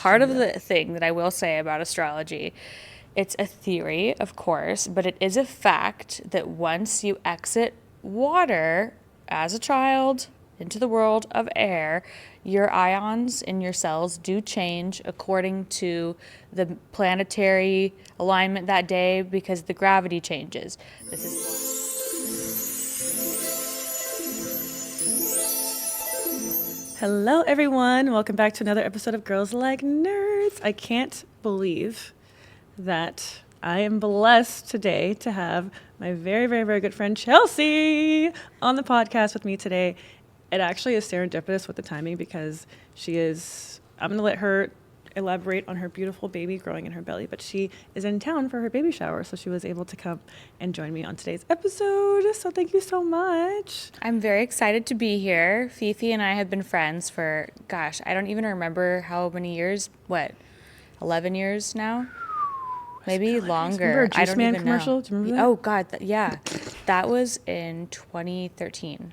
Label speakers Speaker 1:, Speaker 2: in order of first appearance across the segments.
Speaker 1: Part of the thing that I will say about astrology, it's a theory, of course, but it is a fact that once you exit water as a child into the world of air, your ions in your cells do change according to the planetary alignment that day because the gravity changes. This is
Speaker 2: Hello, everyone. Welcome back to another episode of Girls Like Nerds. I can't believe that I am blessed today to have my very, very, very good friend Chelsea on the podcast with me today. It actually is serendipitous with the timing because I'm going to let her elaborate on her beautiful baby growing in her belly, but she is in town for her baby shower, so she was able to come and join me on today's episode. So thank you so much.
Speaker 1: I'm very excited to be here. Fifi and I have been friends for, I don't even remember how many years. 11 years now? Maybe longer.
Speaker 2: Remember a Juice
Speaker 1: I don't
Speaker 2: Man
Speaker 1: even
Speaker 2: commercial?
Speaker 1: know.
Speaker 2: Do you remember that?
Speaker 1: Oh God, yeah. That was in 2013.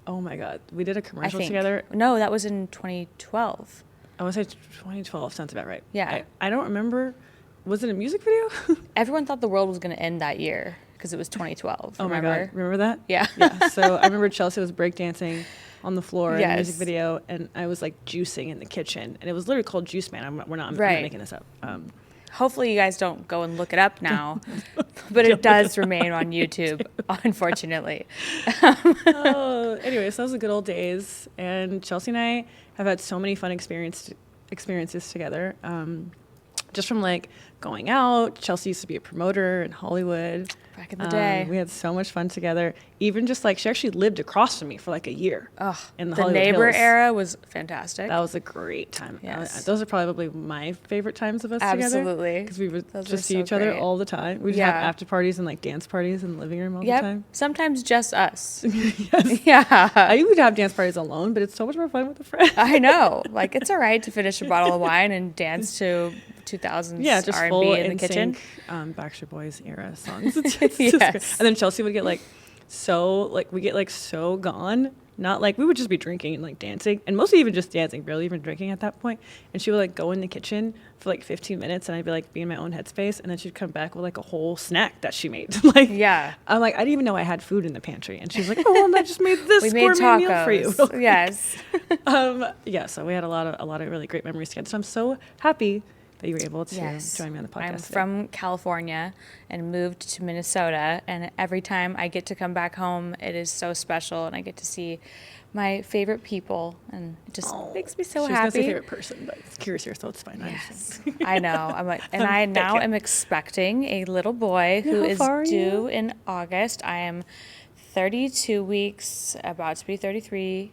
Speaker 2: Oh my God. We did a
Speaker 1: I
Speaker 2: commercial
Speaker 1: think.
Speaker 2: together.
Speaker 1: No, that was in 2012.
Speaker 2: I want to say 2012 sounds about right.
Speaker 1: Yeah.
Speaker 2: I don't remember. Was it a music video?
Speaker 1: Everyone thought the world was going to end that year because it was 2012.
Speaker 2: Oh
Speaker 1: remember?
Speaker 2: my God. Remember that?
Speaker 1: Yeah.
Speaker 2: Yeah. So I remember Chelsea was breakdancing on the floor in the
Speaker 1: Yes.
Speaker 2: music video, and I was like juicing in the kitchen, and it was literally called Juice Man. I'm not making this up.
Speaker 1: Hopefully you guys don't go and look it up now, but it does remain on YouTube, unfortunately.
Speaker 2: Anyways, those were the good old days, and Chelsea and I have had so many fun experiences together. Just from like going out. Chelsea used to be a promoter in Hollywood.
Speaker 1: Back in the day.
Speaker 2: We had so much fun together. Even just like she actually lived across from me for like a year. In the Hollywood
Speaker 1: neighbor
Speaker 2: Hills.
Speaker 1: era was fantastic.
Speaker 2: That was a great time.
Speaker 1: Yes.
Speaker 2: Those are probably my favorite times of us together.
Speaker 1: Absolutely.
Speaker 2: Because we would
Speaker 1: Those
Speaker 2: just
Speaker 1: were
Speaker 2: see
Speaker 1: so
Speaker 2: each other
Speaker 1: great.
Speaker 2: all the time. We'd
Speaker 1: Yeah.
Speaker 2: have after parties and like dance parties in the living room all the
Speaker 1: Yep.
Speaker 2: time.
Speaker 1: Sometimes just us.
Speaker 2: Yes.
Speaker 1: Yeah.
Speaker 2: I would have dance parties alone, but it's so much more fun with a friend.
Speaker 1: I know. Like, it's all right to finish a bottle of wine and dance to 2000s
Speaker 2: Just full
Speaker 1: R&B in the kitchen.
Speaker 2: Backstreet Boys era songs.
Speaker 1: Yes.
Speaker 2: And then Chelsea would get so gone. Not like we would just be drinking and like dancing, and mostly even just dancing, barely even drinking at that point. And she would like go in the kitchen for like 15 minutes, and I'd be like be in my own headspace, and then she'd come back with like a whole snack that she made.
Speaker 1: Yeah.
Speaker 2: I'm like, I didn't even know I had food in the pantry, and she's like, oh, and I just made this
Speaker 1: We made
Speaker 2: gourmet meal for you.
Speaker 1: tacos. Yes.
Speaker 2: So we had a lot of really great memories together. So I'm so happy that you were able to
Speaker 1: Yes.
Speaker 2: join me on the podcast.
Speaker 1: I'm
Speaker 2: today.
Speaker 1: from California and moved to Minnesota, and every time I get to come back home, it is so special, and I get to see my favorite people, and it just makes me so
Speaker 2: She was
Speaker 1: happy.
Speaker 2: gonna say favorite person, but it's curious here, so it's fine.
Speaker 1: Yes, I know. I now am expecting a little boy who
Speaker 2: How
Speaker 1: is
Speaker 2: far are
Speaker 1: due
Speaker 2: you?
Speaker 1: in August. I am 32 weeks, about to be 33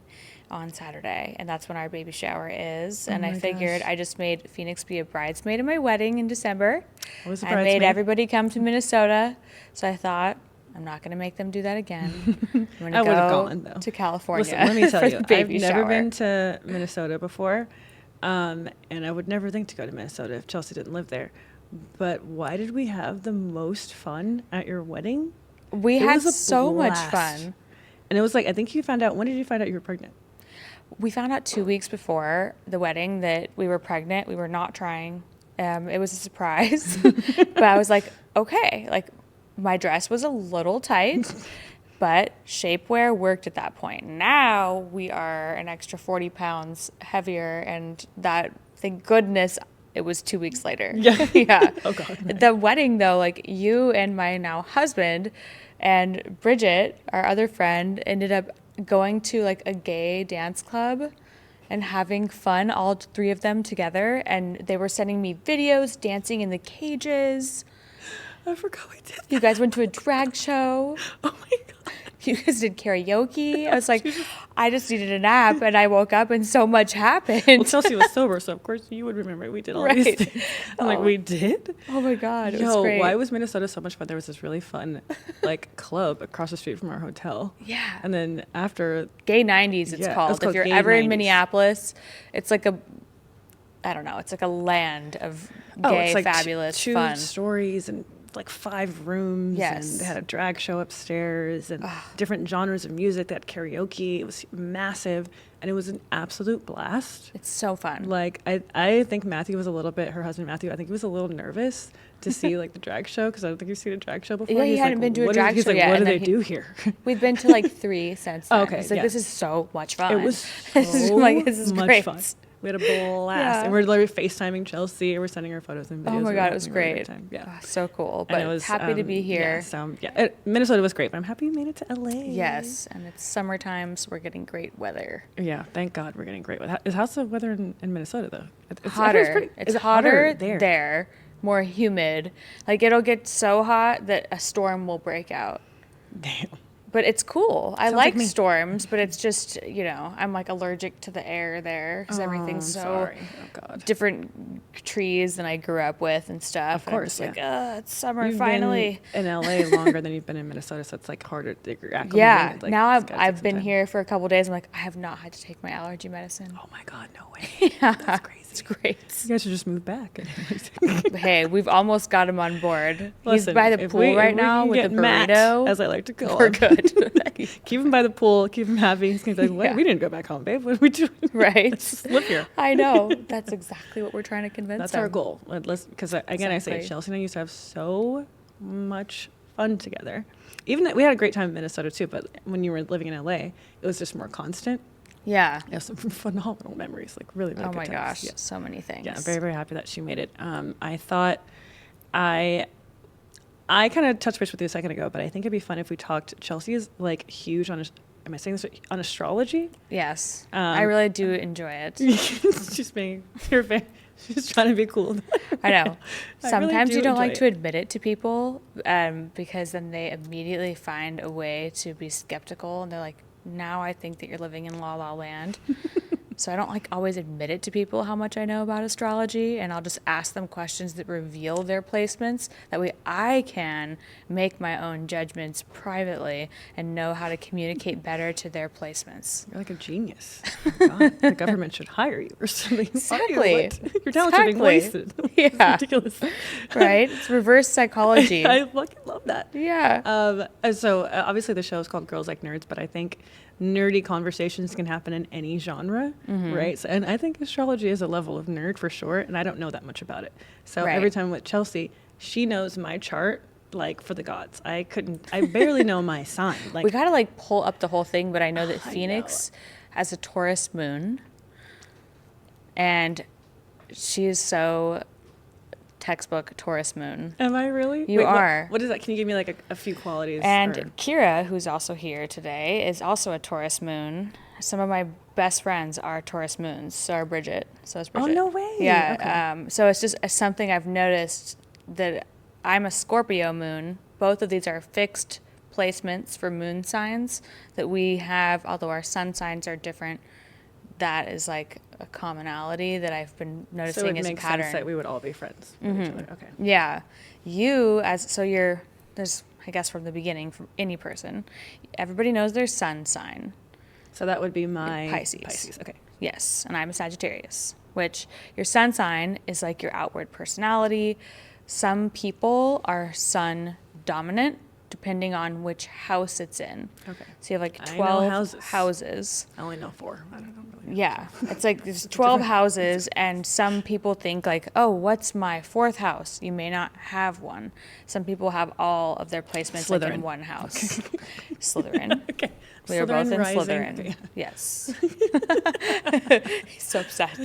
Speaker 1: on Saturday, and that's when our baby shower is. And I
Speaker 2: my
Speaker 1: figured
Speaker 2: gosh.
Speaker 1: I just made Phoenix be a bridesmaid in my wedding in December.
Speaker 2: I was a
Speaker 1: I made
Speaker 2: bridesmaid.
Speaker 1: everybody come to Minnesota, so I thought, I'm not going to make them do that again. I'm going
Speaker 2: I
Speaker 1: to
Speaker 2: would have
Speaker 1: go
Speaker 2: gone, though.
Speaker 1: to California.
Speaker 2: Listen, let me tell
Speaker 1: for
Speaker 2: you,
Speaker 1: the baby
Speaker 2: I've never
Speaker 1: shower.
Speaker 2: been to Minnesota before, and I would never think to go to Minnesota if Chelsea didn't live there. But why did we have the most fun at your wedding?
Speaker 1: We
Speaker 2: It
Speaker 1: had
Speaker 2: was a
Speaker 1: so much
Speaker 2: blast.
Speaker 1: fun.
Speaker 2: And it was like, I think you found out, when did you find out you were pregnant?
Speaker 1: We found out 2 weeks before the wedding that we were pregnant. We were not trying. It was a surprise. But I was like, okay. Like, my dress was a little tight, but shapewear worked at that point. Now we are an extra 40 pounds heavier, and that, thank goodness, it was 2 weeks later.
Speaker 2: Yeah.
Speaker 1: Yeah.
Speaker 2: Oh, God. Right.
Speaker 1: The wedding, though, like, you and my now husband and Bridget, our other friend, ended up going to like a gay dance club and having fun, all three of them together. And they were sending me videos dancing in the cages.
Speaker 2: I forgot we did that.
Speaker 1: You guys went to a drag show.
Speaker 2: Oh, my God.
Speaker 1: You guys did karaoke. I was like, I just needed a nap, and I woke up and so much happened.
Speaker 2: Well, Chelsea was sober, so of course you would remember we did all these
Speaker 1: Right.
Speaker 2: things. I'm like, we did?
Speaker 1: Oh my God, it was great.
Speaker 2: Why was Minnesota so much fun? There was this really fun like club across the street from our hotel.
Speaker 1: Yeah.
Speaker 2: And then after,
Speaker 1: Gay 90s, it's
Speaker 2: Yeah,
Speaker 1: called.
Speaker 2: it's called
Speaker 1: If you're
Speaker 2: Gay
Speaker 1: ever
Speaker 2: 90s.
Speaker 1: in Minneapolis, it's like I don't know, it's like a land of gay,
Speaker 2: it's like
Speaker 1: fabulous
Speaker 2: two
Speaker 1: fun.
Speaker 2: stories and like 5 rooms.
Speaker 1: Yes.
Speaker 2: And they had a drag show upstairs and different genres of music. They had karaoke. It was massive. And it was an absolute blast.
Speaker 1: It's so fun.
Speaker 2: Like, I think Matthew was a little bit, her husband Matthew, I think he was a little nervous to see like the drag show, because I don't think you've seen a drag show before.
Speaker 1: Yeah, he hadn't been to a drag show yet.
Speaker 2: What do they do here?
Speaker 1: We've been to like 3 since then.
Speaker 2: Okay,
Speaker 1: He's like, this is so much fun.
Speaker 2: It was so
Speaker 1: this is
Speaker 2: much
Speaker 1: great.
Speaker 2: fun. We had a blast.
Speaker 1: Yeah.
Speaker 2: And we're literally FaceTiming Chelsea, and we're sending her photos and videos.
Speaker 1: Oh my God, it was
Speaker 2: having a really
Speaker 1: great.
Speaker 2: good time. Yeah.
Speaker 1: Oh, so cool. But
Speaker 2: it was,
Speaker 1: happy to be here.
Speaker 2: Minnesota was great, but I'm happy we made it to LA.
Speaker 1: Yes, and it's summertime, so we're getting great weather.
Speaker 2: Yeah, thank God we're getting great weather. How's the weather in Minnesota, though?
Speaker 1: It's hotter. It's hotter there, more humid. Like, it'll get so hot that a storm will break out.
Speaker 2: Damn.
Speaker 1: But it's cool. I
Speaker 2: Sounds
Speaker 1: like
Speaker 2: like me.
Speaker 1: storms, but it's just, I'm like allergic to the air there because everything's so different trees than I grew up with and stuff.
Speaker 2: Of course,
Speaker 1: and I'm just
Speaker 2: yeah.
Speaker 1: like, it's summer
Speaker 2: You've
Speaker 1: finally.
Speaker 2: been in LA longer than you've been in Minnesota, so it's like harder to acclimate.
Speaker 1: Yeah.
Speaker 2: Like,
Speaker 1: now
Speaker 2: it's gotta take
Speaker 1: I've
Speaker 2: some
Speaker 1: been
Speaker 2: time.
Speaker 1: here for a couple of days. I'm like, I have not had to take my allergy medicine.
Speaker 2: Oh my God, no way.
Speaker 1: Yeah,
Speaker 2: That's crazy.
Speaker 1: it's great.
Speaker 2: You guys should just move back.
Speaker 1: Hey, we've almost got him on board.
Speaker 2: Listen,
Speaker 1: He's by the pool right now with the
Speaker 2: Matt,
Speaker 1: burrito.
Speaker 2: as I like to call
Speaker 1: We're
Speaker 2: him.
Speaker 1: good.
Speaker 2: Keep him by the pool. Keep him happy. He's gonna be like, "What?
Speaker 1: Yeah.
Speaker 2: We didn't go back home, babe. What are we doing?
Speaker 1: Right.
Speaker 2: Let's just live here."
Speaker 1: I know. That's exactly what we're trying to convince
Speaker 2: That's
Speaker 1: him.
Speaker 2: our goal. Because again, I say
Speaker 1: Exactly.
Speaker 2: Chelsea and I used to have so much fun together. Even we had a great time in Minnesota too. But when you were living in LA, it was just more constant.
Speaker 1: Yeah.
Speaker 2: You have some phenomenal memories, like really, really
Speaker 1: Oh
Speaker 2: good
Speaker 1: my
Speaker 2: times.
Speaker 1: gosh,
Speaker 2: Yeah.
Speaker 1: so many things.
Speaker 2: Yeah, I'm very, very happy that she made it. I thought I kind of touched base with you a second ago, but I think it'd be fun if we talked. Chelsea is like huge on, am I saying this right? On astrology?
Speaker 1: Yes. I really do enjoy it.
Speaker 2: She's being your fan. She's trying to be cool.
Speaker 1: I know.
Speaker 2: I
Speaker 1: Sometimes
Speaker 2: really do
Speaker 1: you don't
Speaker 2: enjoy
Speaker 1: like
Speaker 2: it.
Speaker 1: to admit it to people because then they immediately find a way to be skeptical. And they're like, now I think that you're living in La La Land. So I don't like always admit it to people how much I know about astrology, and I'll just ask them questions that reveal their placements. That way I can make my own judgments privately and know how to communicate better to their placements.
Speaker 2: You're like a genius. Oh my God. The government should hire you or something.
Speaker 1: Exactly.
Speaker 2: Your talents are being wasted.
Speaker 1: Yeah.
Speaker 2: It's ridiculous.
Speaker 1: Right? It's reverse psychology.
Speaker 2: I fucking love that.
Speaker 1: Yeah.
Speaker 2: So obviously the show is called Girls Like Nerds, but I think nerdy conversations can happen in any genre, right? So, and I think astrology is a level of nerd for sure, and I don't know that much about it. So
Speaker 1: Right.
Speaker 2: every time with Chelsea, she knows my chart like for the gods. I barely know my sign. Like
Speaker 1: We gotta like pull up the whole thing, but I know that
Speaker 2: I
Speaker 1: Phoenix has a Taurus moon, and she is so textbook Taurus moon.
Speaker 2: am I really?
Speaker 1: You are.
Speaker 2: What is that? Can you give me like a few qualities?
Speaker 1: And
Speaker 2: or-
Speaker 1: Kira, who's also here today, is also a Taurus moon. Some of my best friends are Taurus moons. So are Bridget. So is Bridget.
Speaker 2: no way.
Speaker 1: Yeah.
Speaker 2: Okay.
Speaker 1: So it's just something I've noticed that I'm a Scorpio moon. Both of these are fixed placements for moon signs that we have, although our sun signs are different. That is like a commonality that I've been
Speaker 2: so
Speaker 1: noticing
Speaker 2: it
Speaker 1: as a
Speaker 2: makes
Speaker 1: pattern.
Speaker 2: sense that we would all be friends with each other. Okay.
Speaker 1: Yeah. There's, I guess, from the beginning, from any person, everybody knows their sun sign.
Speaker 2: So that would be my
Speaker 1: Pisces.
Speaker 2: Okay.
Speaker 1: Yes. And I'm a Sagittarius, which your sun sign is like your outward personality. Some people are sun dominant, depending on which house it's in.
Speaker 2: Okay.
Speaker 1: So you have like
Speaker 2: I know
Speaker 1: 12
Speaker 2: houses.
Speaker 1: houses.
Speaker 2: I only know 4. I don't know really.
Speaker 1: Yeah, it's like there's 12 houses, and some people think like, oh, what's my 4th house? You may not have one. Some people have all of their placements like in
Speaker 2: Slytherin.
Speaker 1: one house. Slytherin.
Speaker 2: Okay.
Speaker 1: We are both in
Speaker 2: rising.
Speaker 1: Slytherin.
Speaker 2: Okay.
Speaker 1: Yes. He's so upset.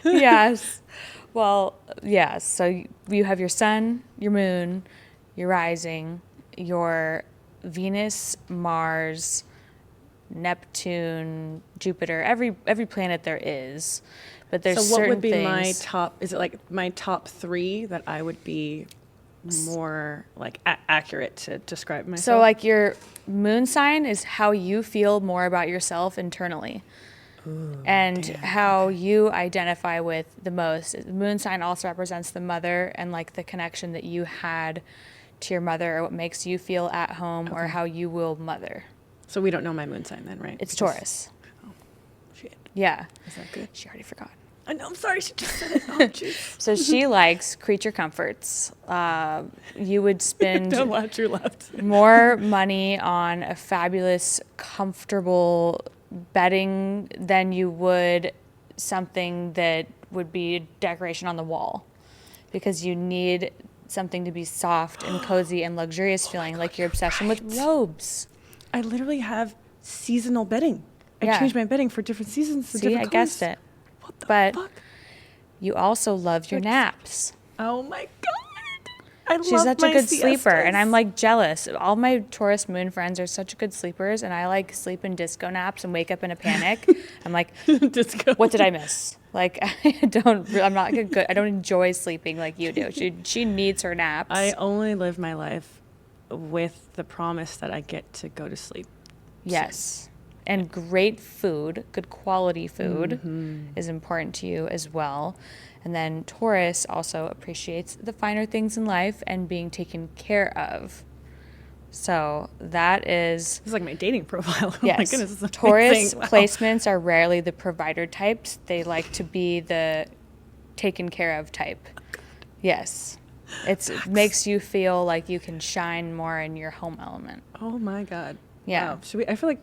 Speaker 1: Yes. Well, yes. So you have your sun, your moon, your rising, your Venus, Mars, Neptune, Jupiter, every planet there is. But there's
Speaker 2: So what
Speaker 1: certain
Speaker 2: would be
Speaker 1: things.
Speaker 2: my top? Is it like my top 3 that I would be more like accurate to describe myself?
Speaker 1: So like your moon sign is how you feel more about yourself internally. And how you identify with the most. The moon sign also represents the mother and like the connection that you had to your mother, or what makes you feel at home, or how you will mother.
Speaker 2: So we don't know my moon sign then, right?
Speaker 1: It's Taurus.
Speaker 2: Shit.
Speaker 1: Yeah.
Speaker 2: Is that good?
Speaker 1: She already forgot.
Speaker 2: I know, I'm sorry, she just said it. Oh, jeez.
Speaker 1: So she likes creature comforts. You would spend
Speaker 2: Don't watch your left.
Speaker 1: more money on a fabulous, comfortable bedding than you would something that would be a decoration on the wall, because you need something to be soft and cozy and luxurious feeling, like your obsession with robes.
Speaker 2: I literally have seasonal bedding. I
Speaker 1: Yeah.
Speaker 2: change my bedding for different seasons.
Speaker 1: See, I guessed it.
Speaker 2: What the
Speaker 1: But
Speaker 2: fuck?
Speaker 1: you also love your naps.
Speaker 2: Oh my God. I
Speaker 1: She's
Speaker 2: love
Speaker 1: such
Speaker 2: my
Speaker 1: a good sleeper,
Speaker 2: siestas.
Speaker 1: and I'm like jealous. All my Taurus moon friends are such good sleepers, and I like sleep in disco naps and wake up in a panic. I'm like,
Speaker 2: Disco.
Speaker 1: what did I miss? Like, I'm not good. I don't enjoy sleeping like you do. She needs her naps.
Speaker 2: I only live my life with the promise that I get to go to sleep.
Speaker 1: Yes. And great food, good quality food
Speaker 2: Mm-hmm.
Speaker 1: is important to you as well. And then Taurus also appreciates the finer things in life and being taken care of. So that is,
Speaker 2: This is like my dating profile. Oh
Speaker 1: yes.
Speaker 2: my goodness, this is
Speaker 1: Taurus
Speaker 2: amazing. Wow.
Speaker 1: placements are rarely the provider types. They like to be the taken care of type. Yes. It makes you feel like you can shine more in your home element.
Speaker 2: Oh my God.
Speaker 1: Yeah.
Speaker 2: Wow. Should we? I feel like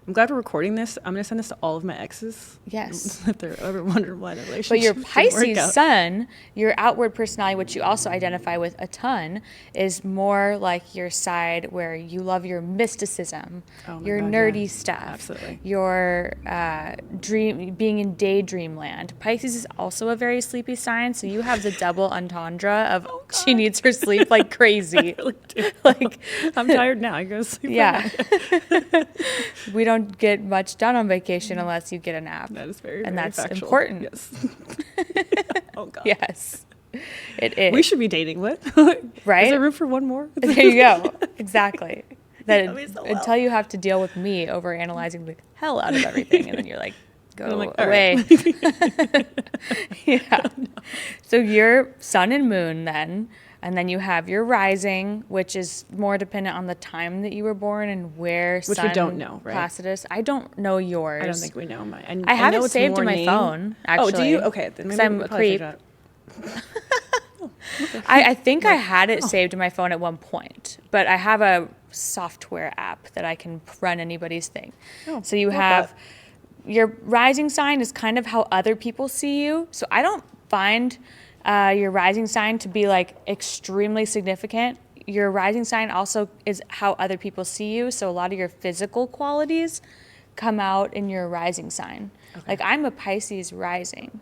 Speaker 2: I'm glad we're recording this. I'm gonna send this to all of my exes.
Speaker 1: Yes.
Speaker 2: If they're ever wondering why the relationship
Speaker 1: But your
Speaker 2: didn't work
Speaker 1: Pisces
Speaker 2: out.
Speaker 1: sun, your outward personality, which you also identify with a ton, is more like your side where you love your mysticism,
Speaker 2: Oh my
Speaker 1: your
Speaker 2: God,
Speaker 1: nerdy
Speaker 2: yes.
Speaker 1: stuff,
Speaker 2: Absolutely.
Speaker 1: your being in daydream land. Pisces is also a very sleepy sign, so you have the double entendre of she needs her sleep like crazy.
Speaker 2: Really do.
Speaker 1: Like,
Speaker 2: I'm tired now. I go to sleep.
Speaker 1: yeah. We don't get much done on vacation unless you get a nap.
Speaker 2: That is very,
Speaker 1: And
Speaker 2: very
Speaker 1: that's
Speaker 2: factual.
Speaker 1: important.
Speaker 2: Yes. Oh God.
Speaker 1: Yes, it is.
Speaker 2: We should be dating. What?
Speaker 1: Right?
Speaker 2: Is there room for one more?
Speaker 1: There you go. Exactly. That
Speaker 2: know me so well.
Speaker 1: until you have to deal with me over analyzing the hell out of everything, and then you're like, go
Speaker 2: I'm like, all
Speaker 1: away.
Speaker 2: right.
Speaker 1: Yeah. So your sun and moon then, and then you have your rising, which is more dependent on the time that you were born and where
Speaker 2: Which
Speaker 1: sun
Speaker 2: we don't know, right?
Speaker 1: Placidus. I don't know yours.
Speaker 2: I don't think we know my.
Speaker 1: I have
Speaker 2: know
Speaker 1: it
Speaker 2: it's
Speaker 1: saved in my
Speaker 2: morning.
Speaker 1: phone, actually.
Speaker 2: Oh, do you? Okay, then
Speaker 1: 'Cause
Speaker 2: maybe
Speaker 1: I'm
Speaker 2: we
Speaker 1: a
Speaker 2: could probably
Speaker 1: creep.
Speaker 2: figure out.
Speaker 1: I think I had it saved in my phone at one point, but I have a software app that I can run anybody's thing.
Speaker 2: Oh,
Speaker 1: So you
Speaker 2: love
Speaker 1: have
Speaker 2: that.
Speaker 1: your rising sign is kind of how other people see you. So I don't find your rising sign to be like extremely significant. Your rising sign also is how other people see you. So a lot of your physical qualities come out in your rising sign. Like I'm a Pisces rising.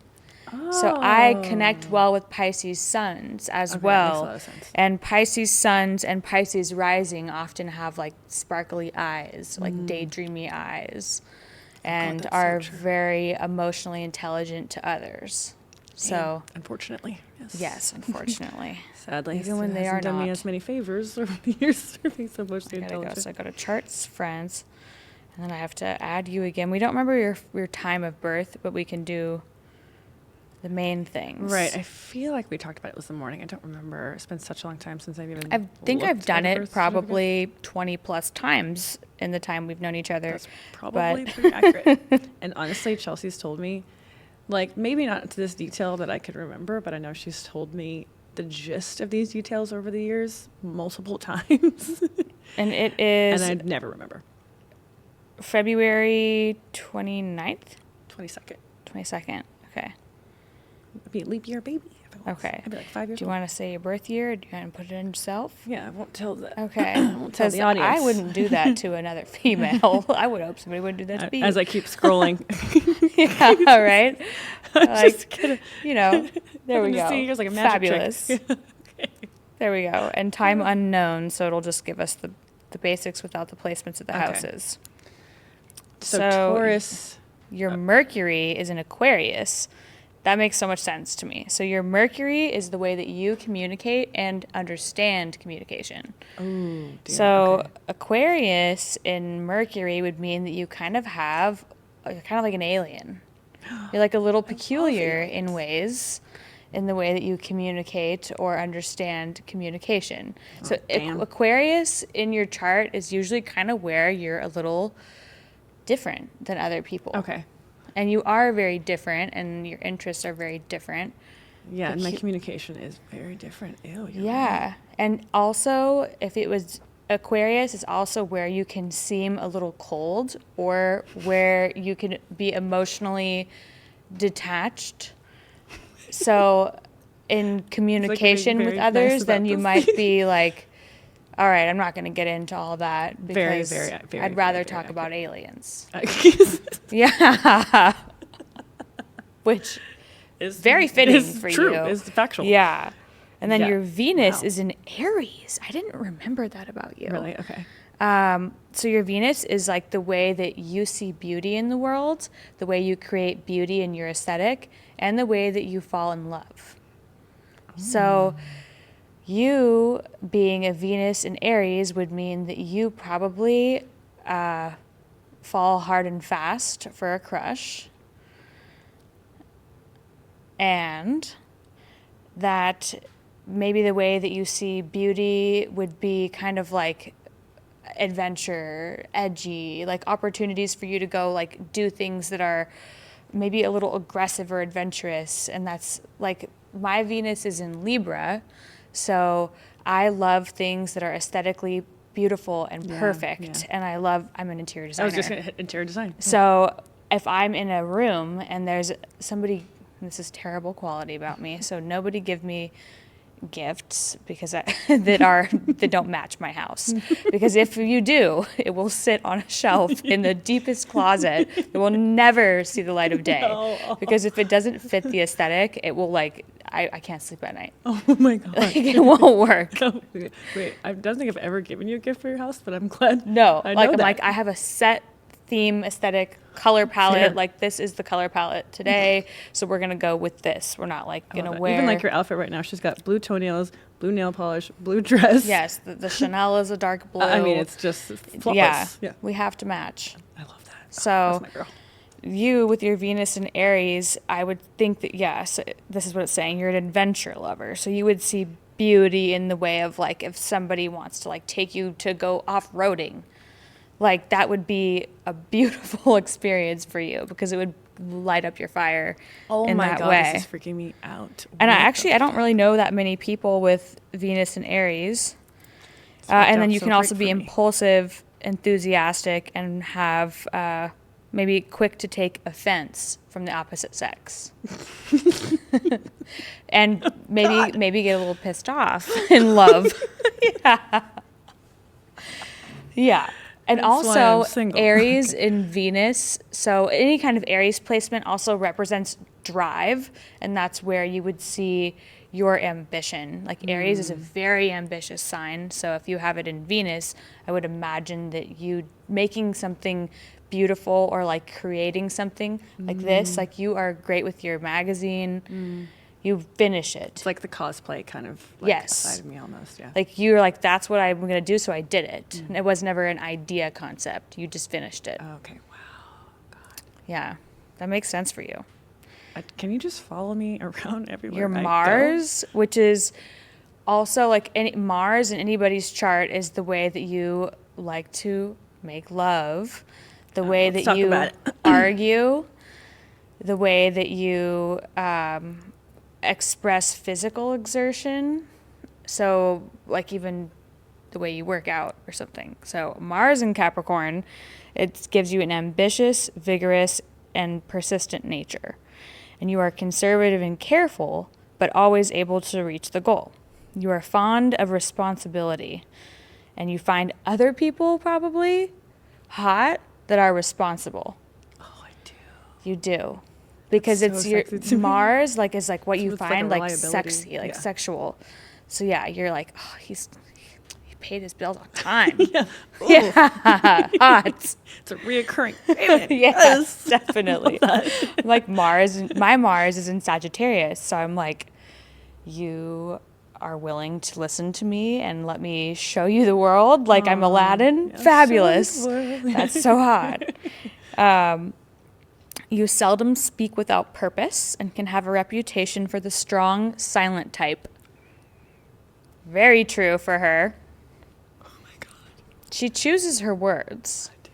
Speaker 1: So I connect well with Pisces suns as
Speaker 2: Okay, that makes a
Speaker 1: well.
Speaker 2: lot of sense.
Speaker 1: And Pisces suns and Pisces rising often have like sparkly eyes, like daydreamy eyes, and
Speaker 2: that's so
Speaker 1: are
Speaker 2: true.
Speaker 1: very emotionally intelligent to others. So,
Speaker 2: Unfortunately,
Speaker 1: yes, unfortunately.
Speaker 2: Sadly,
Speaker 1: Even when
Speaker 2: it
Speaker 1: they
Speaker 2: hasn't
Speaker 1: are
Speaker 2: done me
Speaker 1: not.
Speaker 2: as many favors over the years for being so emotionally
Speaker 1: I gotta go.
Speaker 2: intelligent.
Speaker 1: So I go to charts, friends, and then I have to add you again. We don't remember your time of birth, but we can do the main things.
Speaker 2: Right. I feel like we talked about it this morning. I don't remember. It's been such a long time since I've even.
Speaker 1: I think I've
Speaker 2: looked
Speaker 1: done
Speaker 2: at a
Speaker 1: it
Speaker 2: birth
Speaker 1: probably 20 plus times in the time we've known each other.
Speaker 2: That's probably
Speaker 1: but
Speaker 2: pretty accurate. And honestly, Chelsea's told me, like, maybe not to this detail that I could remember, but I know she's told me the gist of these details over the years multiple times.
Speaker 1: and it is
Speaker 2: And I'd never remember.
Speaker 1: February 29th?
Speaker 2: 22nd.
Speaker 1: 22nd. Okay.
Speaker 2: It'd be a leap year baby. If it was.
Speaker 1: Okay.
Speaker 2: I'd be like 5 years
Speaker 1: Do you
Speaker 2: old.
Speaker 1: want to say your birth year, or do you want to put it in yourself?
Speaker 2: Yeah, I won't tell that.
Speaker 1: Okay.
Speaker 2: I won't tell
Speaker 1: Because
Speaker 2: the audience.
Speaker 1: I wouldn't do that to another female. I would hope somebody wouldn't do that to me.
Speaker 2: As I keep scrolling.
Speaker 1: Yeah, all right.
Speaker 2: I'm just
Speaker 1: Like,
Speaker 2: gonna,
Speaker 1: you know, there we
Speaker 2: I'm just
Speaker 1: go.
Speaker 2: seeing it as like a magic trick.
Speaker 1: Fabulous.
Speaker 2: Okay.
Speaker 1: There we go. And time unknown, so it'll just give us the basics without the placements of the
Speaker 2: Okay.
Speaker 1: houses.
Speaker 2: So,
Speaker 1: So-
Speaker 2: Taurus.
Speaker 1: Your Mercury is in Aquarius. That makes so much sense to me. So your Mercury is the way that you communicate and understand communication.
Speaker 2: Oh, dear.
Speaker 1: So
Speaker 2: Okay.
Speaker 1: Aquarius in Mercury would mean that you kind of have, you're kind of like an alien. You're like a little peculiar in ways, in the way that you communicate or understand communication. So
Speaker 2: damn.
Speaker 1: Aquarius in your chart is usually kind of where you're a little different than other people.
Speaker 2: Okay.
Speaker 1: And you are very different, and your interests are very different.
Speaker 2: Yeah, and my communication is very different. Ew.
Speaker 1: Yeah.
Speaker 2: Right.
Speaker 1: And also, if it was Aquarius, is also where you can seem a little cold or where you can be emotionally detached. So, in communication with others, then you might be like, all right, I'm not going to get into all that because I'd rather talk about aliens. Yeah. Which is very fitting for
Speaker 2: true.
Speaker 1: you.
Speaker 2: It's factual.
Speaker 1: Yeah. And then your Venus is in Aries. I didn't remember that about you.
Speaker 2: Really? Okay.
Speaker 1: So your Venus is like the way that you see beauty in the world, the way you create beauty in your aesthetic, and the way that you fall in love. So you being a Venus in Aries would mean that you probably fall hard and fast for a crush. And that maybe the way that you see beauty would be kind of like adventure, edgy, like opportunities for you to go like do things that are maybe a little aggressive or adventurous. And that's like my Venus is in Libra, so I love things that are aesthetically beautiful and perfect. And I'm an interior designer.
Speaker 2: I was just going to hit interior design.
Speaker 1: So if I'm in a room and there's somebody, this is terrible quality about me, so nobody give me gifts because that don't match my house, because if you do, it will sit on a shelf in the deepest closet. It will never see the light of day. Because if it doesn't fit the aesthetic, it will like I can't sleep at night.
Speaker 2: Oh my god.
Speaker 1: Like, it won't work.
Speaker 2: Wait, I don't think I've ever given you a gift for your house, but I'm glad.
Speaker 1: No,
Speaker 2: I
Speaker 1: like
Speaker 2: know
Speaker 1: I'm
Speaker 2: that.
Speaker 1: like I have a set theme, aesthetic, color palette.
Speaker 2: Fair.
Speaker 1: Like this is the color palette today, so we're gonna go with this. We're not like gonna wear.
Speaker 2: Even like your outfit right now, she's got blue toenails, blue nail polish, blue dress.
Speaker 1: Yes, the Chanel is a dark blue.
Speaker 2: I mean, it's just flawless.
Speaker 1: Yeah, we have to match.
Speaker 2: I love that.
Speaker 1: So,
Speaker 2: that's my girl.
Speaker 1: You with your Venus in Aries, I would think that yes, this is what it's saying. You're an adventure lover, so you would see beauty in the way of like if somebody wants to like take you to go off-roading. Like that would be a beautiful experience for you because it would light up your fire in that way.
Speaker 2: This is freaking me out.
Speaker 1: And I don't really know that many people with Venus in Aries. And then you can also be impulsive, enthusiastic, and have maybe quick to take offense from the opposite sex. And maybe get a little pissed off in love. Yeah. Yeah. And
Speaker 2: That's
Speaker 1: also Aries in Venus. So any kind of Aries placement also represents drive. And that's where you would see your ambition. Like Aries is a very ambitious sign. So if you have it in Venus, I would imagine that you making something beautiful or like creating something like this, like you are great with your magazine. You finish it.
Speaker 2: It's like the cosplay kind of like side of me almost, yeah.
Speaker 1: Like you're like, that's what I'm going to do, so I did it. And it was never an idea concept. You just finished it.
Speaker 2: Okay, wow. God.
Speaker 1: Yeah, that makes sense for you.
Speaker 2: Can you just follow me around everywhere
Speaker 1: Your
Speaker 2: I
Speaker 1: Mars, which is also like Mars in anybody's chart is the way that you like to make love, the way that you argue, the way that you express physical exertion. So like even the way you work out or something. So Mars in Capricorn, it gives you an ambitious, vigorous, and persistent nature. And you are conservative and careful, but always able to reach the goal. You are fond of responsibility. And you find other people probably hot that are responsible.
Speaker 2: Oh, I do.
Speaker 1: You do. Because
Speaker 2: it's
Speaker 1: your Mars like is like what you find
Speaker 2: like
Speaker 1: like sexy, like sexual. So yeah, you're like, oh, he paid his bills on time.
Speaker 2: Yeah.
Speaker 1: Hot.
Speaker 2: It's a reoccurring payment.
Speaker 1: Yes, definitely. Like my Mars is in Sagittarius, so I'm like, you are willing to listen to me and let me show you the world like I'm Aladdin. Fabulous. That's so hot. You seldom speak without purpose and can have a reputation for the strong, silent type. Very true for her. Oh my God. She chooses her words. I do.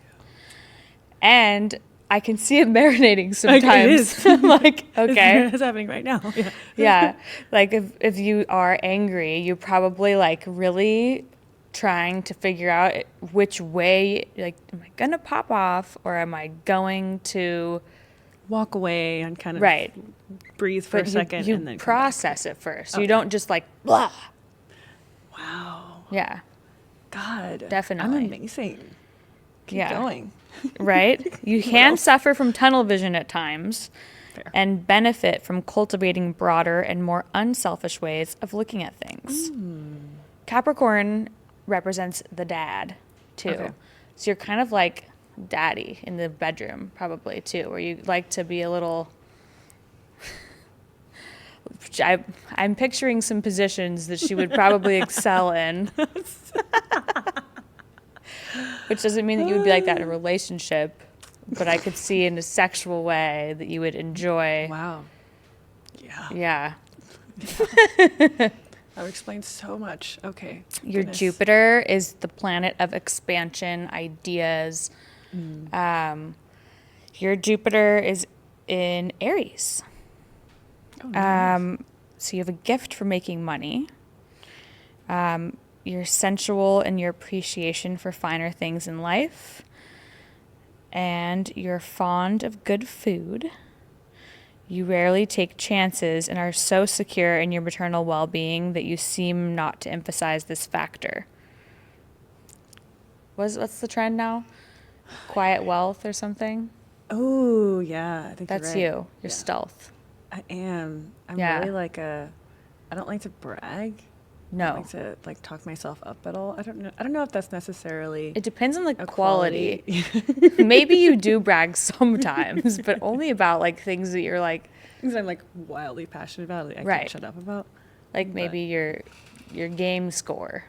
Speaker 1: And I can see it marinating
Speaker 2: Like,
Speaker 1: sometimes.
Speaker 2: it is.
Speaker 1: I'm like, okay.
Speaker 2: It's happening right now. Yeah.
Speaker 1: Yeah. Like if you are angry, you're probably like really trying to figure out which way, like, am I going to pop off or am I going to,
Speaker 2: Walk away and kind of
Speaker 1: right.
Speaker 2: breathe for a second
Speaker 1: you
Speaker 2: and then come back.
Speaker 1: process it first. You
Speaker 2: Okay.
Speaker 1: don't just like, blah.
Speaker 2: Wow.
Speaker 1: Yeah.
Speaker 2: God.
Speaker 1: Definitely.
Speaker 2: I'm amazing. Keep
Speaker 1: Yeah.
Speaker 2: going.
Speaker 1: Right? You can suffer from tunnel vision at times
Speaker 2: Fair.
Speaker 1: and benefit from cultivating broader and more unselfish ways of looking at things. Capricorn represents the dad, too.
Speaker 2: Okay.
Speaker 1: So you're kind of like daddy in the bedroom, probably, too, where you like to be a little... I'm picturing some positions that she would probably excel in. Which doesn't mean that you would be like that in a relationship, but I could see in a sexual way that you would enjoy.
Speaker 2: Wow. Yeah.
Speaker 1: Yeah.
Speaker 2: That would explain so much. Okay.
Speaker 1: Your
Speaker 2: Goodness.
Speaker 1: Jupiter is the planet of expansion, ideas. Your Jupiter is in Aries.
Speaker 2: Oh, nice.
Speaker 1: So you have a gift for making money. You're sensual in your appreciation for finer things in life. And you're fond of good food. You rarely take chances and are so secure in your maternal well-being that you seem not to emphasize this factor. What's the trend now? Quiet wealth or something?
Speaker 2: Oh, yeah. I think
Speaker 1: That's
Speaker 2: you're right.
Speaker 1: you. You're
Speaker 2: Yeah.
Speaker 1: stealth.
Speaker 2: I am. I'm
Speaker 1: Yeah.
Speaker 2: really like I don't like to brag. I don't
Speaker 1: No.
Speaker 2: like to like talk myself up at all. I don't know if that's necessarily
Speaker 1: It depends on the
Speaker 2: a
Speaker 1: quality. Maybe you do brag sometimes, but only about like things that you're like
Speaker 2: things I'm like wildly passionate about. Like, I
Speaker 1: Right.
Speaker 2: can't shut up about.
Speaker 1: maybe your game score.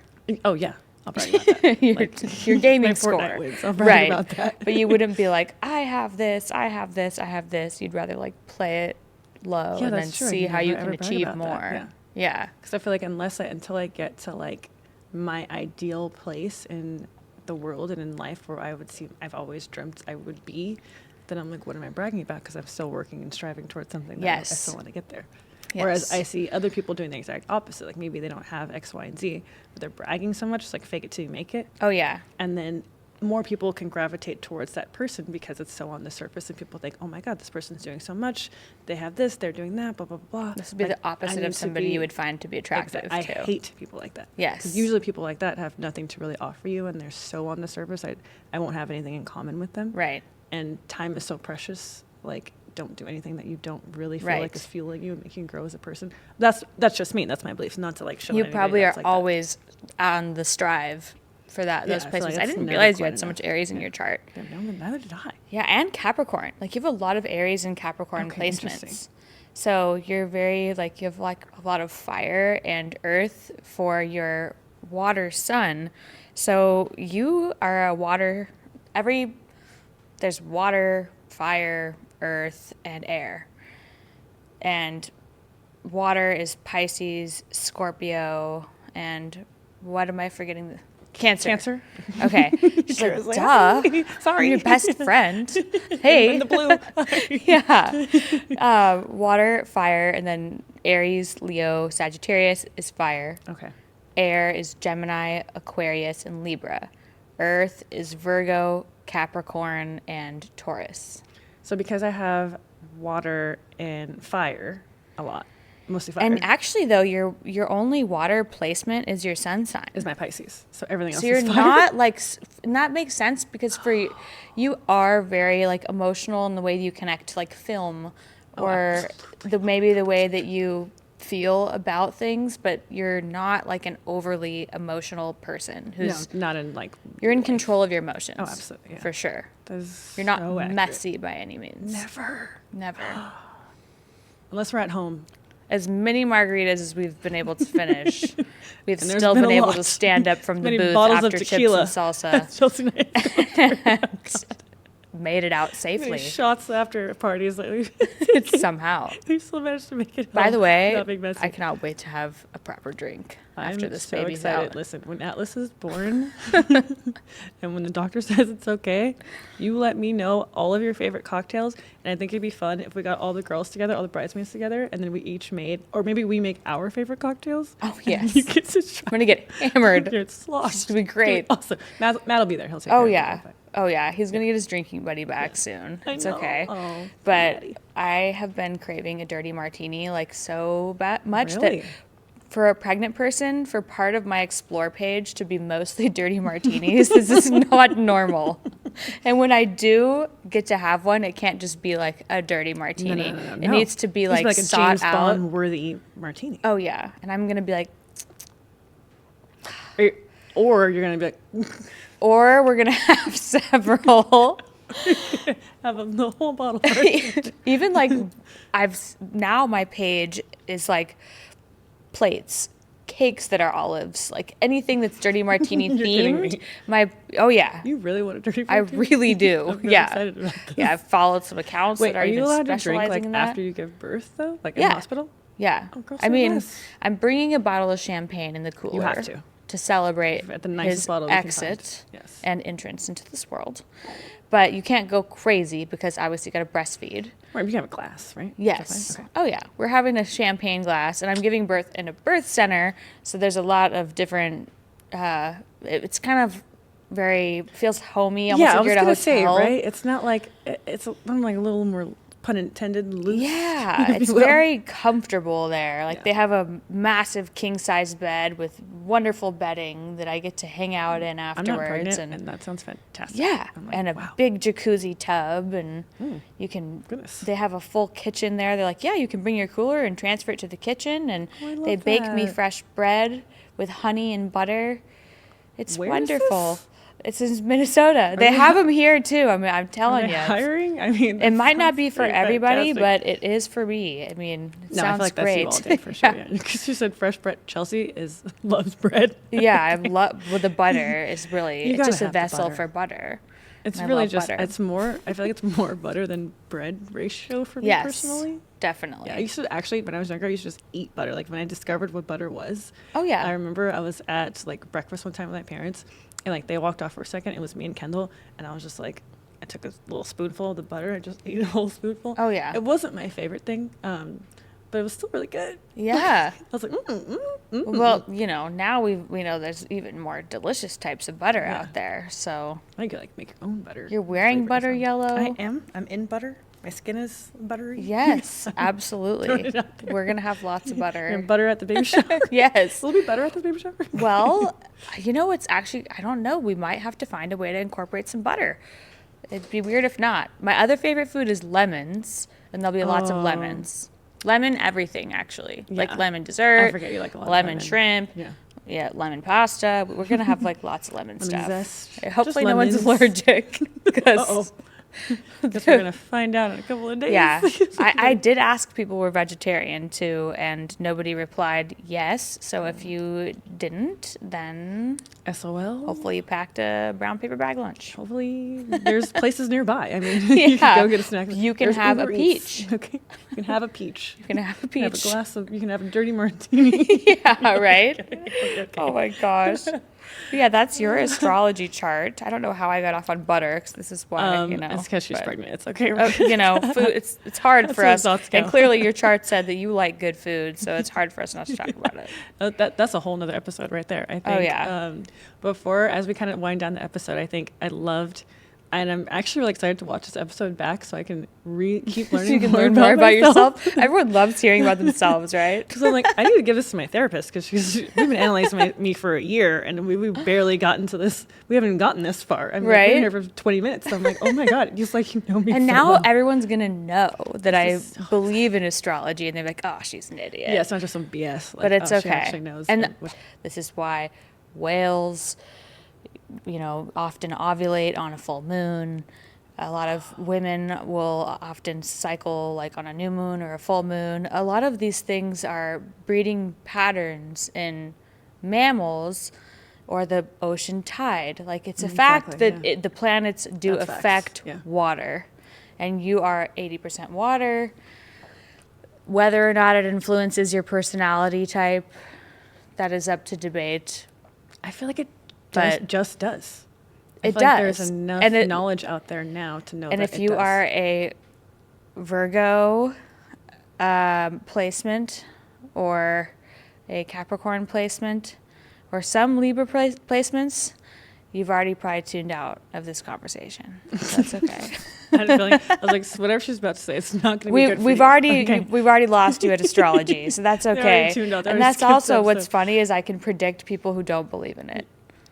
Speaker 2: Oh yeah, I'll brag about that.
Speaker 1: your gaming
Speaker 2: my
Speaker 1: score.
Speaker 2: Fortnite wins. I'll brag
Speaker 1: Right.
Speaker 2: about that.
Speaker 1: But you wouldn't be like, I have this, I have this, I have this. You'd rather like play it low
Speaker 2: Yeah,
Speaker 1: and then
Speaker 2: that's true. I
Speaker 1: see how you
Speaker 2: never
Speaker 1: can
Speaker 2: ever brag
Speaker 1: achieve
Speaker 2: about
Speaker 1: more.
Speaker 2: that. Yeah.
Speaker 1: Yeah.
Speaker 2: Because I feel like until I get to like my ideal place in the world and in life where I've always dreamt I would be, then I'm like, what am I bragging about? Because I'm still working and striving towards something that I
Speaker 1: Yes.
Speaker 2: still want to get there.
Speaker 1: Yes.
Speaker 2: Whereas I see other people doing the exact opposite. Like maybe they don't have X, Y, and Z, but they're bragging so much. It's like fake it till you make it.
Speaker 1: Oh yeah.
Speaker 2: And then more people can gravitate towards that person because it's so on the surface and people think, oh my God, this person's doing so much. They have this, they're doing that, blah, blah, blah.
Speaker 1: This would be
Speaker 2: But
Speaker 1: the
Speaker 2: I
Speaker 1: opposite
Speaker 2: need
Speaker 1: of
Speaker 2: to
Speaker 1: somebody
Speaker 2: be-
Speaker 1: you would find to be attractive
Speaker 2: I
Speaker 1: too.
Speaker 2: hate people like that.
Speaker 1: Yes.
Speaker 2: Because usually people like that have nothing to really offer you and they're so on the surface. I won't have anything in common with them.
Speaker 1: Right.
Speaker 2: And time is so precious. Like, don't do anything that you don't really feel
Speaker 1: Right.
Speaker 2: like is fueling you and making you grow as a person. That's just me. That's my belief. Not to like show
Speaker 1: You
Speaker 2: anybody
Speaker 1: probably are
Speaker 2: else like that.
Speaker 1: always on the strive for that
Speaker 2: Yeah,
Speaker 1: those
Speaker 2: I feel like
Speaker 1: placements. I
Speaker 2: it's
Speaker 1: didn't
Speaker 2: never
Speaker 1: realize you
Speaker 2: quite
Speaker 1: had so
Speaker 2: enough.
Speaker 1: much Aries in
Speaker 2: Yeah.
Speaker 1: your chart.
Speaker 2: Neither did I.
Speaker 1: Yeah, and Capricorn. Like you have a lot of Aries and Capricorn
Speaker 2: Okay,
Speaker 1: placements.
Speaker 2: interesting.
Speaker 1: So you're very like you have like a lot of fire and earth for your water sun. So you are a water there's water, fire, earth, and air. And water is Pisces, Scorpio, and what am I forgetting? Cancer.
Speaker 2: Cancer?
Speaker 1: Okay. She's like,
Speaker 2: was like,
Speaker 1: duh.
Speaker 2: Sorry.
Speaker 1: I'm your best friend. Hey.
Speaker 2: In the blue.
Speaker 1: Yeah. Water, fire, and then Aries, Leo, Sagittarius is fire.
Speaker 2: Okay.
Speaker 1: Air is Gemini, Aquarius, and Libra. Earth is Virgo, Capricorn, and Taurus.
Speaker 2: So because I have water and fire a lot, mostly fire,
Speaker 1: And actually, though, your only water placement is your sun sign.
Speaker 2: is my Pisces. So everything else
Speaker 1: So you're
Speaker 2: is fire.
Speaker 1: not like, and that makes sense because you are very like emotional in the way that you connect to like film or maybe the way that you feel about things, but you're not like an overly emotional person who's,
Speaker 2: No, not in like...
Speaker 1: you're in control of your emotions.
Speaker 2: Oh, absolutely, yeah.
Speaker 1: For sure.
Speaker 2: That is
Speaker 1: You're not
Speaker 2: so accurate.
Speaker 1: messy by any means.
Speaker 2: Never.
Speaker 1: Never.
Speaker 2: Unless we're at home.
Speaker 1: As many margaritas as we've been able to finish, we've
Speaker 2: And there's
Speaker 1: still
Speaker 2: been
Speaker 1: been
Speaker 2: a
Speaker 1: able
Speaker 2: lot.
Speaker 1: to stand up from the
Speaker 2: Many
Speaker 1: booth
Speaker 2: bottles
Speaker 1: after
Speaker 2: of
Speaker 1: chips
Speaker 2: tequila.
Speaker 1: and salsa
Speaker 2: Chelsea and I
Speaker 1: and made it out
Speaker 2: many
Speaker 1: safely
Speaker 2: shots after parties lately.
Speaker 1: somehow.
Speaker 2: We still managed to make it
Speaker 1: By
Speaker 2: home
Speaker 1: the way,
Speaker 2: without being messy.
Speaker 1: I cannot wait to have a proper drink. after
Speaker 2: I'm
Speaker 1: this
Speaker 2: so
Speaker 1: baby's
Speaker 2: excited.
Speaker 1: out.
Speaker 2: Listen, when Atlas is born and when the doctor says it's okay, you let me know all of your favorite cocktails. And I think it'd be fun if we got all the girls together, all the bridesmaids together, and then we each made, or maybe we make our favorite cocktails.
Speaker 1: Oh,
Speaker 2: and
Speaker 1: yes.
Speaker 2: you get to
Speaker 1: I'm
Speaker 2: try.
Speaker 1: going to get hammered.
Speaker 2: It's sloshed.
Speaker 1: It's going to be great.
Speaker 2: Awesome. Matt'll be there. He'll take
Speaker 1: Oh,
Speaker 2: care
Speaker 1: yeah.
Speaker 2: of it.
Speaker 1: Oh, yeah. He's going to get his drinking buddy back soon.
Speaker 2: I
Speaker 1: It's
Speaker 2: know.
Speaker 1: okay.
Speaker 2: Oh,
Speaker 1: But
Speaker 2: Maddie.
Speaker 1: I have been craving a dirty martini like so much
Speaker 2: Really?
Speaker 1: that for a pregnant person, for part of my explore page to be mostly dirty martinis, this is not normal. And when I do get to have one, it can't just be like a dirty martini.
Speaker 2: No.
Speaker 1: It needs to be
Speaker 2: It's
Speaker 1: like
Speaker 2: a
Speaker 1: sought
Speaker 2: James
Speaker 1: out.
Speaker 2: Bond worthy martini.
Speaker 1: Oh, yeah. And I'm going to be like,
Speaker 2: Or you're gonna be like,
Speaker 1: or we're going to have several.
Speaker 2: have the whole bottle.
Speaker 1: Even like now my page is like plates, cakes that are olives, like anything that's dirty martini
Speaker 2: You're kidding
Speaker 1: themed.
Speaker 2: me.
Speaker 1: Oh yeah,
Speaker 2: You really want a dirty
Speaker 1: I
Speaker 2: martini?
Speaker 1: really do.
Speaker 2: I'm really
Speaker 1: Yeah,
Speaker 2: excited about this.
Speaker 1: yeah. I've followed some accounts
Speaker 2: Wait,
Speaker 1: that are
Speaker 2: are you
Speaker 1: even
Speaker 2: allowed to drink
Speaker 1: specializing
Speaker 2: like
Speaker 1: in that.
Speaker 2: after you give birth though, like in
Speaker 1: Yeah.
Speaker 2: the hospital?
Speaker 1: Yeah,
Speaker 2: Oh, girl,
Speaker 1: I
Speaker 2: say
Speaker 1: mean,
Speaker 2: less.
Speaker 1: I'm bringing a bottle of champagne in the cooler.
Speaker 2: You have to.
Speaker 1: Celebrate
Speaker 2: At the nicest
Speaker 1: his
Speaker 2: bottle we can
Speaker 1: exit
Speaker 2: find. Yes.
Speaker 1: and entrance into this world. But you can't go crazy because obviously you got to breastfeed.
Speaker 2: Right, you can have a glass, right?
Speaker 1: Yes.
Speaker 2: Is that fine?
Speaker 1: Oh, yeah. We're having a champagne glass, and I'm giving birth in a birth center, so there's a lot of different. It's kind of feels homey. Almost
Speaker 2: Yeah, I
Speaker 1: like
Speaker 2: was
Speaker 1: you're at a
Speaker 2: gonna say,
Speaker 1: hotel.
Speaker 2: right? It's not like I'm like a little more pun intended loose.
Speaker 1: Yeah,
Speaker 2: if
Speaker 1: it's
Speaker 2: you will.
Speaker 1: very comfortable there. Like
Speaker 2: Yeah.
Speaker 1: they have a massive king size bed with wonderful bedding that I get to hang out in
Speaker 2: I'm
Speaker 1: afterwards.
Speaker 2: not pregnant, and that sounds fantastic.
Speaker 1: Yeah,
Speaker 2: I'm like,
Speaker 1: and a
Speaker 2: wow.
Speaker 1: big jacuzzi tub, and you can.
Speaker 2: Goodness.
Speaker 1: They have a full kitchen there. They're like, yeah, you can bring your cooler and transfer it to the kitchen, and
Speaker 2: Oh, I
Speaker 1: they
Speaker 2: love
Speaker 1: bake me
Speaker 2: that.
Speaker 1: fresh bread with honey and butter. It's
Speaker 2: Where is
Speaker 1: wonderful.
Speaker 2: this?
Speaker 1: It's in Minnesota. They have them here too. I mean, I'm
Speaker 2: Are
Speaker 1: telling
Speaker 2: they
Speaker 1: you.
Speaker 2: hiring? I mean,
Speaker 1: It
Speaker 2: that
Speaker 1: might not
Speaker 2: sounds
Speaker 1: be for
Speaker 2: very
Speaker 1: everybody,
Speaker 2: fantastic.
Speaker 1: but it is for me. I mean, it
Speaker 2: No, I
Speaker 1: sounds
Speaker 2: feel like
Speaker 1: great.
Speaker 2: that's you all day for sure. Yeah, because you said fresh bread. Chelsea loves bread.
Speaker 1: Yeah, I love. Well, the butter is really.
Speaker 2: You
Speaker 1: It's
Speaker 2: gotta
Speaker 1: just a
Speaker 2: have the
Speaker 1: vessel
Speaker 2: butter.
Speaker 1: for butter.
Speaker 2: It's
Speaker 1: I
Speaker 2: really
Speaker 1: love
Speaker 2: just
Speaker 1: butter.
Speaker 2: it's more. I feel like it's more butter than bread ratio for me
Speaker 1: Yes,
Speaker 2: personally.
Speaker 1: definitely.
Speaker 2: Yeah, I used to actually when I was younger, I used to just eat butter. Like when I discovered what butter was.
Speaker 1: Oh, yeah.
Speaker 2: I remember I was at like breakfast one time with my parents, and like they walked off for a second. It was me and Kendall, and I was just like, I took a little spoonful of the butter. I just ate a whole spoonful.
Speaker 1: Oh, yeah.
Speaker 2: It wasn't my favorite thing, but it was still really good.
Speaker 1: Yeah.
Speaker 2: I was like,
Speaker 1: Well, now we know there's even more delicious types of butter out there. So
Speaker 2: I could like make your own butter.
Speaker 1: you're wearing
Speaker 2: flavor
Speaker 1: butter
Speaker 2: yourself.
Speaker 1: yellow.
Speaker 2: I am. I'm in butter. My skin is buttery.
Speaker 1: Yes,
Speaker 2: Throwing
Speaker 1: absolutely.
Speaker 2: it out there.
Speaker 1: We're gonna have lots of
Speaker 2: You're
Speaker 1: butter.
Speaker 2: butter at the baby shower.
Speaker 1: Yes.
Speaker 2: Will there be butter at the baby shower?
Speaker 1: Well, it's actually, I don't know. We might have to find a way to incorporate some butter. It'd be weird if not. My other favorite food is lemons, and there'll be lots of lemons. Lemon everything, actually. Like
Speaker 2: Yeah.
Speaker 1: lemon dessert.
Speaker 2: I forget you like a lot of
Speaker 1: lemon
Speaker 2: lemon.
Speaker 1: shrimp.
Speaker 2: Yeah.
Speaker 1: Yeah, lemon pasta. We're going to have like lots of lemon stuff.
Speaker 2: zest.
Speaker 1: Hopefully
Speaker 2: Just
Speaker 1: no one's
Speaker 2: lemons.
Speaker 1: allergic. 'cause-
Speaker 2: Uh-oh. Guess we're gonna find out in a couple of days.
Speaker 1: Yeah, I did ask people were vegetarian too, and nobody replied yes. So if you didn't, then
Speaker 2: SOL.
Speaker 1: hopefully you packed a brown paper bag lunch.
Speaker 2: Hopefully there's places nearby. I mean, you can go get a snack.
Speaker 1: You can
Speaker 2: There's
Speaker 1: have a
Speaker 2: Uber Eats.
Speaker 1: peach.
Speaker 2: Okay. You can have a peach.
Speaker 1: You can have a
Speaker 2: You can have a
Speaker 1: peach.
Speaker 2: glass of. You can have a dirty martini.
Speaker 1: Yeah, right?
Speaker 2: Okay.
Speaker 1: Oh my gosh. Yeah, that's your astrology chart. I don't know how I got off on butter, because this is why,
Speaker 2: It's because she's
Speaker 1: but-
Speaker 2: pregnant. It's okay.
Speaker 1: Food. It's hard
Speaker 2: That's
Speaker 1: for
Speaker 2: where
Speaker 1: us,
Speaker 2: thoughts
Speaker 1: and
Speaker 2: go.
Speaker 1: clearly your chart said that you like good food, so it's hard for us not to talk about it.
Speaker 2: That's a whole nother episode right there. I think.
Speaker 1: Oh, yeah.
Speaker 2: Before, as we kind of wind down the episode, I think I loved, and I'm actually really excited to watch this episode back so I can keep learning.
Speaker 1: So you can
Speaker 2: more
Speaker 1: learn more about
Speaker 2: myself.
Speaker 1: yourself. Everyone loves hearing about themselves, right?
Speaker 2: Because I'm like, I need to give this to my therapist because we've been analyzing me for a year and we've barely gotten to this. We haven't even gotten this far. I mean,
Speaker 1: Right?
Speaker 2: I've been here for 20 minutes. So I'm like, oh my God, just like you know me.
Speaker 1: And
Speaker 2: so
Speaker 1: now
Speaker 2: well.
Speaker 1: everyone's gonna know that I
Speaker 2: is so
Speaker 1: believe in astrology, and they're like, "Oh, she's an idiot."
Speaker 2: Yeah, it's not just some BS. Like,
Speaker 1: But it's
Speaker 2: oh,
Speaker 1: okay.
Speaker 2: She actually knows.
Speaker 1: And
Speaker 2: what-
Speaker 1: this is why whales, often ovulate on a full moon. A lot of women will often cycle like on a new moon or a full moon. A lot of these things are breeding patterns in mammals or the ocean tide. Like it's a fact
Speaker 2: Exactly,
Speaker 1: that
Speaker 2: yeah.
Speaker 1: the planets do
Speaker 2: That's facts,
Speaker 1: affect
Speaker 2: yeah.
Speaker 1: water. And you are 80% water. Whether or not it influences your personality type, that is up to debate.
Speaker 2: I feel like it
Speaker 1: But
Speaker 2: just does.
Speaker 1: It
Speaker 2: feel like
Speaker 1: does.
Speaker 2: there's enough
Speaker 1: And
Speaker 2: knowledge out there now to know
Speaker 1: and
Speaker 2: that
Speaker 1: if you are a Virgo placement or a Capricorn placement or some Libra placements, you've already probably tuned out of this conversation. That's okay.
Speaker 2: I had a feeling, I was like, whatever she's about to say, it's not going to be good for
Speaker 1: We've
Speaker 2: you.
Speaker 1: already
Speaker 2: Okay.
Speaker 1: we've already lost you at astrology, so that's
Speaker 2: They already
Speaker 1: okay.
Speaker 2: tuned out. They
Speaker 1: And
Speaker 2: already
Speaker 1: that's
Speaker 2: skipped
Speaker 1: also
Speaker 2: the
Speaker 1: what's
Speaker 2: episode.
Speaker 1: funny is I can predict people who don't believe in it.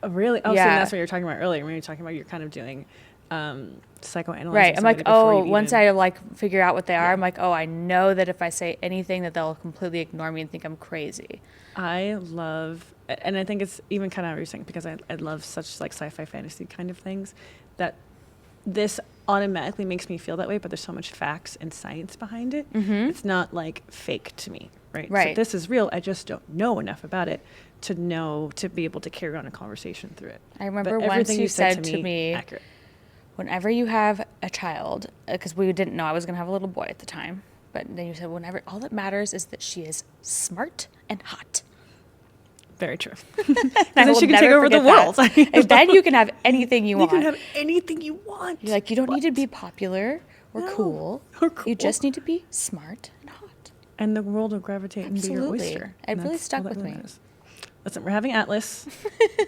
Speaker 2: Oh, really? Oh,
Speaker 1: Yeah.
Speaker 2: so that's what you were talking about earlier when you were talking about you're kind of doing psychoanalyzing.
Speaker 1: Right. I'm like,
Speaker 2: somebody before you
Speaker 1: once
Speaker 2: even-
Speaker 1: I like figure out what they are,
Speaker 2: Yeah.
Speaker 1: I'm like, I know that if I say anything that they'll completely ignore me and think I'm crazy.
Speaker 2: I love, and I think it's even kind of what you're saying, because I love such like sci-fi fantasy kind of things, that this automatically makes me feel that way, but there's so much facts and science behind it.
Speaker 1: Mm-hmm.
Speaker 2: It's not like fake to me, right?
Speaker 1: Right.
Speaker 2: So this is real. I just don't know enough about it to be able to carry on a conversation through it.
Speaker 1: I remember
Speaker 2: But
Speaker 1: once
Speaker 2: everything
Speaker 1: you said to me,
Speaker 2: accurate.
Speaker 1: whenever you have a child, because we didn't know I was going to have a little boy at the time, but then you said, whenever, all that matters is that she is smart and hot.
Speaker 2: Very true.
Speaker 1: And I
Speaker 2: then
Speaker 1: will
Speaker 2: she can take
Speaker 1: never
Speaker 2: over the
Speaker 1: forget
Speaker 2: world.
Speaker 1: that. And then you can have anything you
Speaker 2: You
Speaker 1: want.
Speaker 2: can have anything you want.
Speaker 1: You're like, you don't need to
Speaker 2: What?
Speaker 1: be popular or
Speaker 2: No.
Speaker 1: cool.
Speaker 2: Or cool.
Speaker 1: You just need to be smart and hot.
Speaker 2: And the world will gravitate and be your
Speaker 1: Absolutely.
Speaker 2: oyster.
Speaker 1: It
Speaker 2: And
Speaker 1: really
Speaker 2: that's
Speaker 1: stuck
Speaker 2: all that
Speaker 1: with me.
Speaker 2: matters. Listen, we're having Atlas,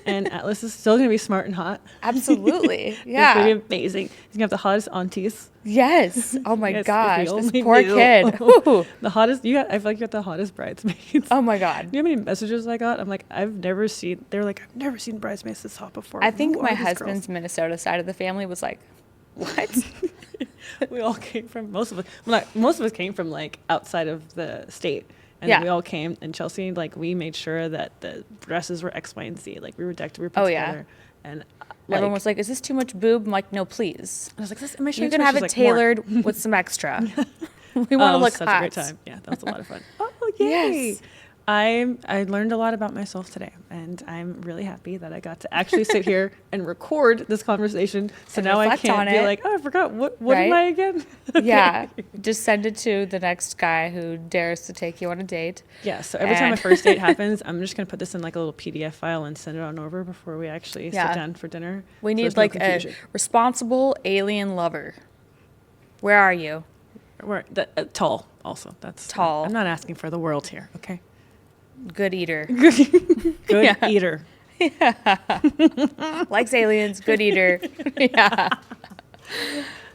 Speaker 2: and Atlas is still going to be smart and hot.
Speaker 1: Absolutely.
Speaker 2: It's going
Speaker 1: Yeah.
Speaker 2: to be amazing. He's going to have the hottest aunties.
Speaker 1: Yes. Oh my
Speaker 2: Yes, if
Speaker 1: gosh.
Speaker 2: we
Speaker 1: This
Speaker 2: only
Speaker 1: poor
Speaker 2: knew.
Speaker 1: kid. Ooh.
Speaker 2: The hottest, I feel like you got the hottest bridesmaids.
Speaker 1: Oh my God.
Speaker 2: You know how many messages I got? I'm like, they're like, I've never seen bridesmaids this hot before.
Speaker 1: I think
Speaker 2: Who
Speaker 1: my
Speaker 2: are these
Speaker 1: husband's Minnesota side of the family was like, what?
Speaker 2: girls? We all came from, most of us came from like outside of the state. And
Speaker 1: Yeah.
Speaker 2: we all came, and Chelsea, like, we made sure that the dresses were X, Y, and Z. Like, we were decked, we were put
Speaker 1: Oh, yeah.
Speaker 2: together. And
Speaker 1: Everyone was like, is this too much boob? I'm like, no, please.
Speaker 2: I was like, am I
Speaker 1: You
Speaker 2: showing
Speaker 1: can
Speaker 2: too
Speaker 1: have
Speaker 2: much?
Speaker 1: it
Speaker 2: She's like, "More."
Speaker 1: tailored with some extra. We want to look
Speaker 2: such
Speaker 1: hot.
Speaker 2: a great time. Yeah, that was a lot of fun. Oh, yay.
Speaker 1: Yes.
Speaker 2: I learned a lot about myself today, and I'm really happy that I got to actually sit here and record this conversation. So
Speaker 1: And
Speaker 2: now I
Speaker 1: reflect
Speaker 2: can't
Speaker 1: on
Speaker 2: be
Speaker 1: it.
Speaker 2: like, oh, I forgot. What
Speaker 1: Right?
Speaker 2: am I again? Okay.
Speaker 1: Yeah. Just send it to the next guy who dares to take you on a date.
Speaker 2: Yeah, so every time a
Speaker 1: And-
Speaker 2: first date happens, I'm just going to put this in like a little PDF file and send it on over before we actually
Speaker 1: Yeah.
Speaker 2: sit down for dinner.
Speaker 1: We
Speaker 2: so
Speaker 1: need
Speaker 2: there's no
Speaker 1: like a
Speaker 2: confusion.
Speaker 1: responsible alien lover. Where are you?
Speaker 2: Tall also. That's
Speaker 1: Tall.
Speaker 2: I'm not asking for the world here, okay?
Speaker 1: Good eater.
Speaker 2: Good
Speaker 1: Yeah.
Speaker 2: eater.
Speaker 1: Likes aliens. Good eater. Yeah.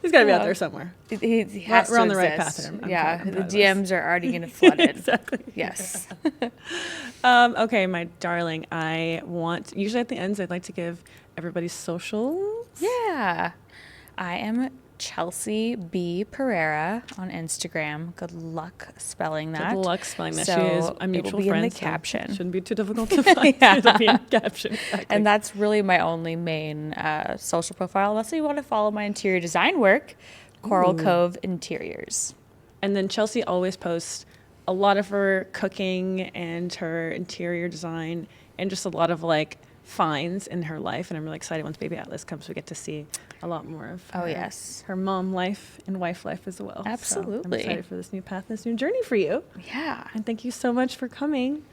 Speaker 2: He's got to be out
Speaker 1: Yeah.
Speaker 2: there somewhere.
Speaker 1: He has
Speaker 2: We're
Speaker 1: to
Speaker 2: on the right
Speaker 1: exist.
Speaker 2: path here. I'm
Speaker 1: Yeah.
Speaker 2: proud of
Speaker 1: The
Speaker 2: us.
Speaker 1: DMs are already going to flood it.
Speaker 2: Exactly.
Speaker 1: Yes.
Speaker 2: Okay, my darling. Usually at the ends, I'd like to give everybody socials.
Speaker 1: Yeah. I am Chelsea B. Pereira on Instagram. Good luck spelling that.
Speaker 2: Good luck spelling that.
Speaker 1: So
Speaker 2: She is
Speaker 1: it
Speaker 2: a
Speaker 1: will
Speaker 2: mutual
Speaker 1: be in
Speaker 2: friend.
Speaker 1: the
Speaker 2: so
Speaker 1: caption.
Speaker 2: Shouldn't be too difficult to find.
Speaker 1: Yeah.
Speaker 2: It'll be in the caption. Exactly.
Speaker 1: And that's really my only main social profile. Unless you want to follow my interior design work, Coral Cove Interiors.
Speaker 2: And then Chelsea always posts a lot of her cooking and her interior design and just a lot of like finds in her life. And I'm really excited once Baby Atlas comes, we get to see a lot more of
Speaker 1: Oh,
Speaker 2: her,
Speaker 1: yes.
Speaker 2: her mom life and wife life as well. So I'm
Speaker 1: Absolutely.
Speaker 2: excited for this new path, this new journy for you.
Speaker 1: Yeah.
Speaker 2: And thank you so much for coming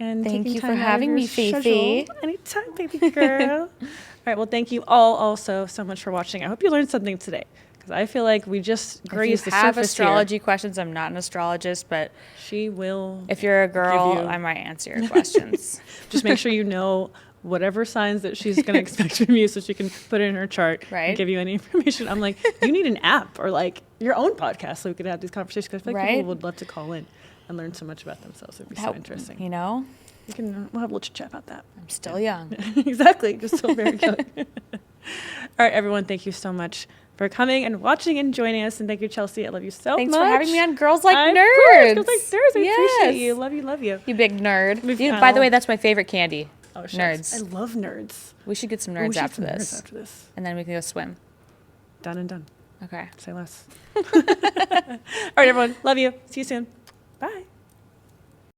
Speaker 2: and
Speaker 1: Thank
Speaker 2: taking
Speaker 1: you for
Speaker 2: time out of
Speaker 1: having
Speaker 2: your
Speaker 1: me, Fifi.
Speaker 2: schedule. Anytime, baby girl. All right. Well, thank you all also so much for watching. I hope you learned something today because I feel like we just grazed
Speaker 1: If you
Speaker 2: the
Speaker 1: have
Speaker 2: surface
Speaker 1: astrology questions, I'm not an astrologist, but
Speaker 2: here. She will.
Speaker 1: if you're a girl,
Speaker 2: you-
Speaker 1: I might answer your questions.
Speaker 2: Just make sure you know whatever signs that she's going to expect from you so she can put it in her chart
Speaker 1: Right.
Speaker 2: and give you any information. I'm like, you need an app or like your own podcast so we could have these conversations because I feel like
Speaker 1: Right.
Speaker 2: people would love to call in and learn so much about themselves. It'd be so interesting.
Speaker 1: You know,
Speaker 2: We'll have a little chit chat about that.
Speaker 1: I'm still young.
Speaker 2: Exactly. Just so very young. All right, everyone. Thank you so much for coming and watching and joining us. And thank you, Chelsea. I love you so much.
Speaker 1: Thanks for having me on Girls Like
Speaker 2: Of
Speaker 1: Nerds.
Speaker 2: course, Girls Like Nerds. I
Speaker 1: Yes.
Speaker 2: appreciate you. Love you. Love you.
Speaker 1: You big nerd.
Speaker 2: We've
Speaker 1: By the
Speaker 2: now-
Speaker 1: way, that's my favorite candy.
Speaker 2: Oh, shucks.
Speaker 1: Nerds.
Speaker 2: I love nerds.
Speaker 1: We should get some
Speaker 2: Oh, we
Speaker 1: nerds
Speaker 2: should
Speaker 1: after
Speaker 2: get some
Speaker 1: this.
Speaker 2: nerds after this.
Speaker 1: And then we can go swim.
Speaker 2: Done and done.
Speaker 1: Okay.
Speaker 2: Say less. All right, everyone. Love you. See you soon.